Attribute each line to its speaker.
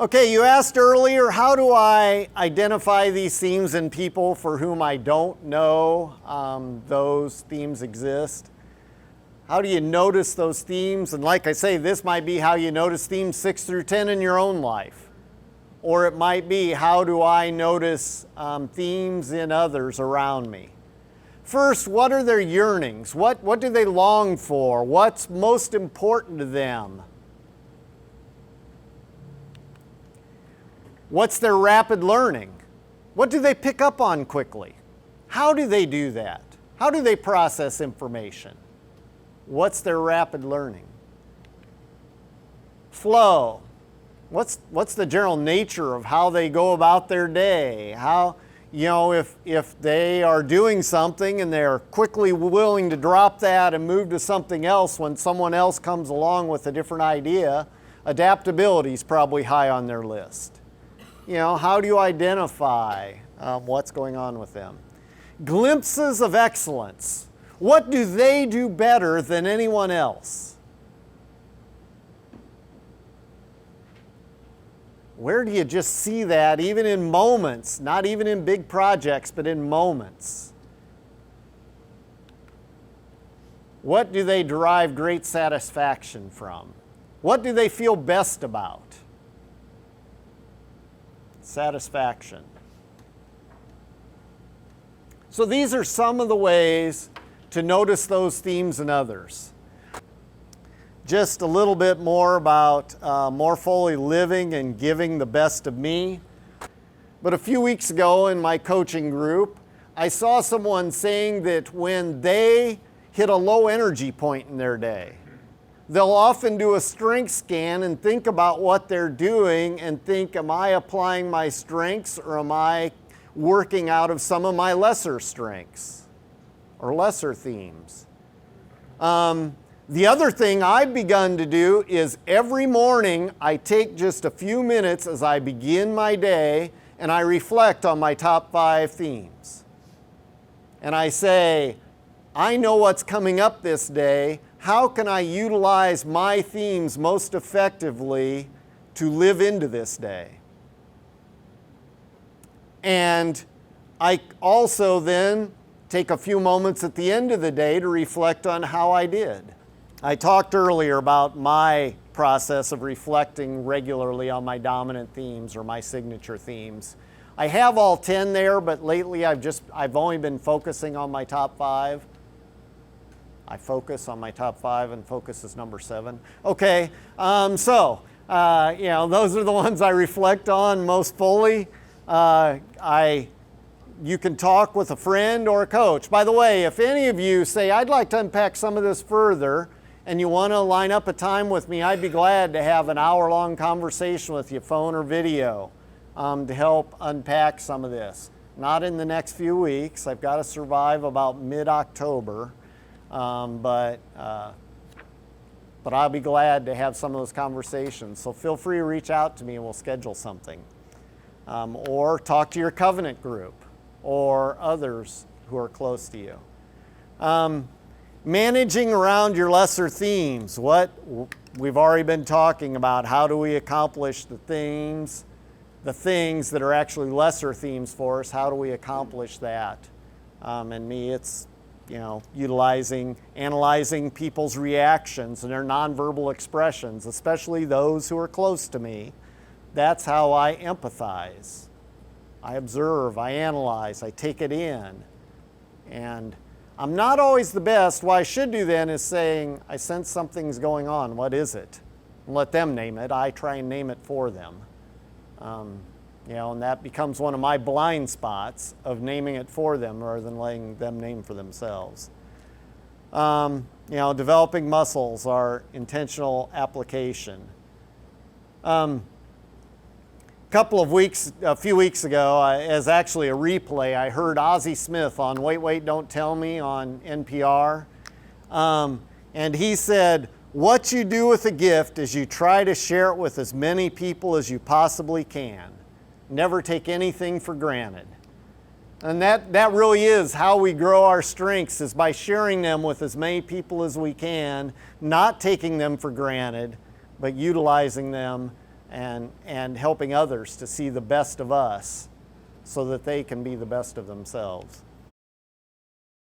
Speaker 1: Okay, you asked earlier, how do I identify these themes in people for whom I don't know those themes exist? How do you notice those themes? And like I say, this might be how you notice themes 6 through 10 in your own life. Or it might be, how do I notice themes in others around me? First, what are their yearnings? What do they long for? What's most important to them? What's their rapid learning? What do they pick up on quickly? How do they do that? How do they process information? What's their rapid learning? Flow. What's the general nature of how they go about their day? How, if they are doing something and they're quickly willing to drop that and move to something else when someone else comes along with a different idea, adaptability is probably high on their list. How do you identify what's going on with them? Glimpses of excellence. What do they do better than anyone else? Where do you just see that, even in moments, not even in big projects, but in moments? What do they derive great satisfaction from? What do they feel best about? Satisfaction. So these are some of the ways to notice those themes in others. Just a little bit more about more fully living and giving the best of me. But a few weeks ago in my coaching group, I saw someone saying that when they hit a low energy point in their day, they'll often do a strength scan and think about what they're doing and think, am I applying my strengths or am I working out of some of my lesser strengths or lesser themes? The other thing I've begun to do is every morning I take just a few minutes as I begin my day and I reflect on my top 5 themes. And I say, I know what's coming up this day. How can I utilize my themes most effectively to live into this day? And I also then take a few moments at the end of the day to reflect on how I did. I talked earlier about my process of reflecting regularly on my dominant themes or my signature themes. I have all 10 there, but lately I've only been focusing on my top 5. I focus on my top 5, and focus is number 7. Okay, those are the ones I reflect on most fully. You can talk with a friend or a coach. By the way, if any of you say, I'd like to unpack some of this further, and you want to line up a time with me, I'd be glad to have an hour-long conversation with you, phone or video, to help unpack some of this. Not in the next few weeks. I've got to survive about mid-October. But I'll be glad to have some of those conversations. So feel free to reach out to me and we'll schedule something. Or talk to your covenant group or others who are close to you. Managing around your lesser themes. What we've already been talking about. How do we accomplish the things that are actually lesser themes for us? How do we accomplish that? And me, it's analyzing people's reactions and their nonverbal expressions, especially those who are close to me. That's how I empathize. I observe, I analyze, I take it in. And I'm not always the best. What I should do then is saying, I sense something's going on. What is it? And let them name it. I try and name it for them. And that becomes one of my blind spots of naming it for them rather than letting them name for themselves. Developing muscles are intentional application. A few weeks ago, as actually a replay, I heard Ozzie Smith on Wait, Wait, Don't Tell Me on NPR. And he said, what you do with a gift is you try to share it with as many people as you possibly can. Never take anything for granted. And that really is how we grow our strengths, is by sharing them with as many people as we can, not taking them for granted, but utilizing them and helping others to see the best of us so that they can be the best of themselves.